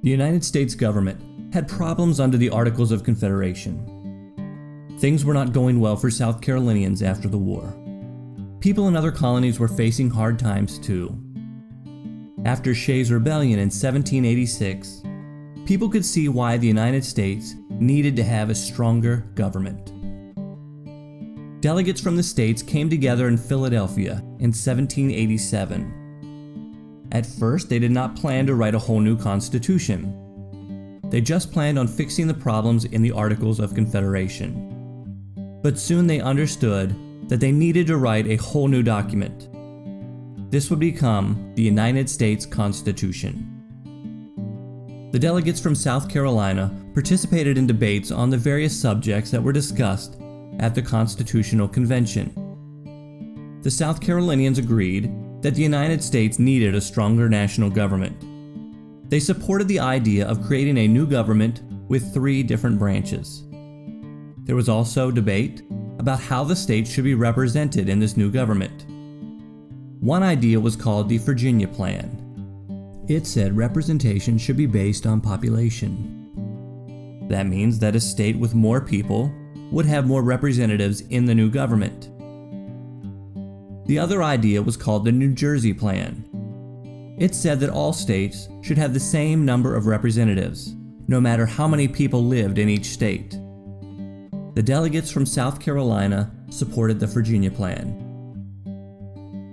The United States government had problems under the Articles of Confederation. Things were not going well for South Carolinians after the war. People in other colonies were facing hard times too. After Shays' Rebellion in 1786, people could see why the United States needed to have a stronger government. Delegates from the states came together in Philadelphia in 1787. At first, they did not plan to write a whole new constitution. They just planned on fixing the problems in the Articles of Confederation. But soon they understood that they needed to write a whole new document. This would become the United States Constitution. The delegates from South Carolina participated in debates on the various subjects that were discussed at the Constitutional Convention. The South Carolinians agreed that the United States needed a stronger national government. They supported the idea of creating a new government with 3 different branches. There was also debate about how the states should be represented in this new government. One idea was called the Virginia Plan. It said representation should be based on population. That means that a state with more people would have more representatives in the new government. The other idea was called the New Jersey Plan. It said that all states should have the same number of representatives, no matter how many people lived in each state. The delegates from South Carolina supported the Virginia Plan.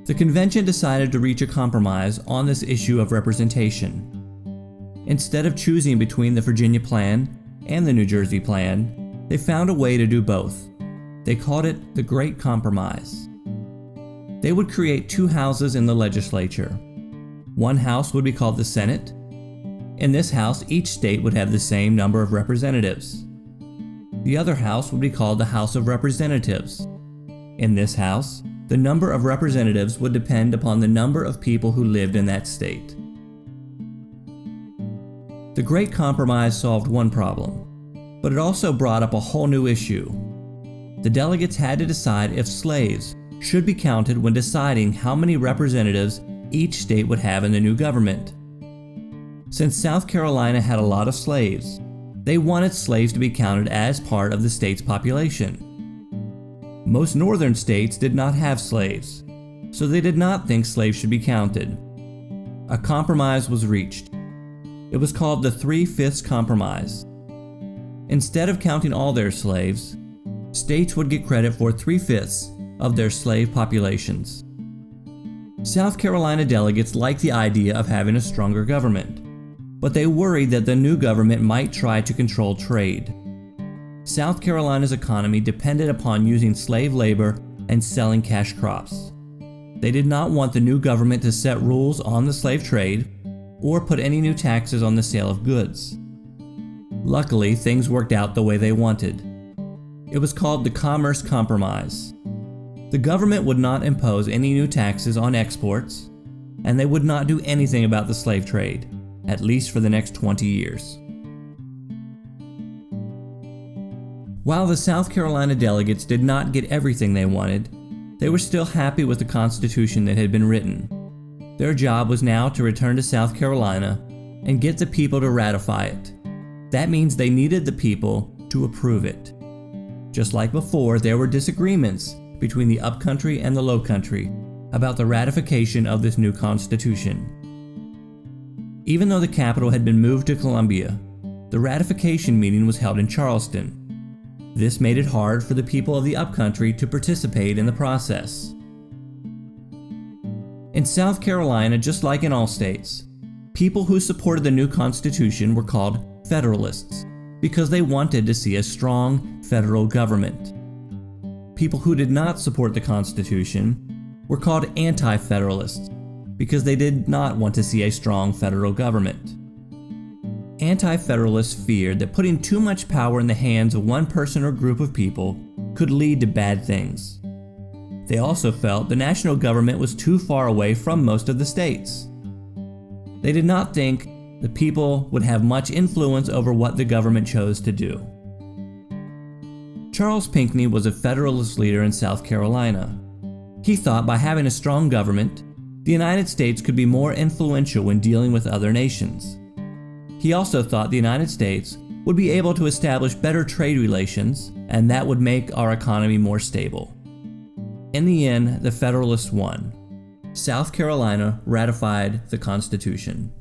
The convention decided to reach a compromise on this issue of representation. Instead of choosing between the Virginia Plan and the New Jersey Plan, they found a way to do both. They called it the Great Compromise. They would create 2 houses in the legislature. One house would be called the Senate. In this house, each state would have the same number of representatives. The other house would be called the House of Representatives. In this house, the number of representatives would depend upon the number of people who lived in that state. The Great Compromise solved one problem, but it also brought up a whole new issue. The delegates had to decide if slaves should be counted when deciding how many representatives each state would have in the new government. Since South Carolina had a lot of slaves, they wanted slaves to be counted as part of the state's population. Most northern states did not have slaves, so they did not think slaves should be counted. A compromise was reached. It was called the 3/5 Compromise. Instead of counting all their slaves, states would get credit for 3/5 of their slave populations. South Carolina delegates liked the idea of having a stronger government, but they worried that the new government might try to control trade. South Carolina's economy depended upon using slave labor and selling cash crops. They did not want the new government to set rules on the slave trade or put any new taxes on the sale of goods. Luckily, things worked out the way they wanted. It was called the Commerce Compromise. The government would not impose any new taxes on exports, and they would not do anything about the slave trade, at least for the next 20 years. While the South Carolina delegates did not get everything they wanted, they were still happy with the Constitution that had been written. Their job was now to return to South Carolina and get the people to ratify it. That means they needed the people to approve it. Just like before, there were disagreements between the upcountry and the lowcountry about the ratification of this new Constitution. Even though the capital had been moved to Columbia, the ratification meeting was held in Charleston. This made it hard for the people of the upcountry to participate in the process. In South Carolina, just like in all states, people who supported the new Constitution were called Federalists because they wanted to see a strong federal government. People who did not support the Constitution were called Anti-Federalists because they did not want to see a strong federal government. Anti-Federalists feared that putting too much power in the hands of one person or group of people could lead to bad things. They also felt the national government was too far away from most of the states. They did not think the people would have much influence over what the government chose to do. Charles Pinckney was a Federalist leader in South Carolina. He thought by having a strong government, the United States could be more influential when dealing with other nations. He also thought the United States would be able to establish better trade relations, and that would make our economy more stable. In the end, the Federalists won. South Carolina ratified the Constitution.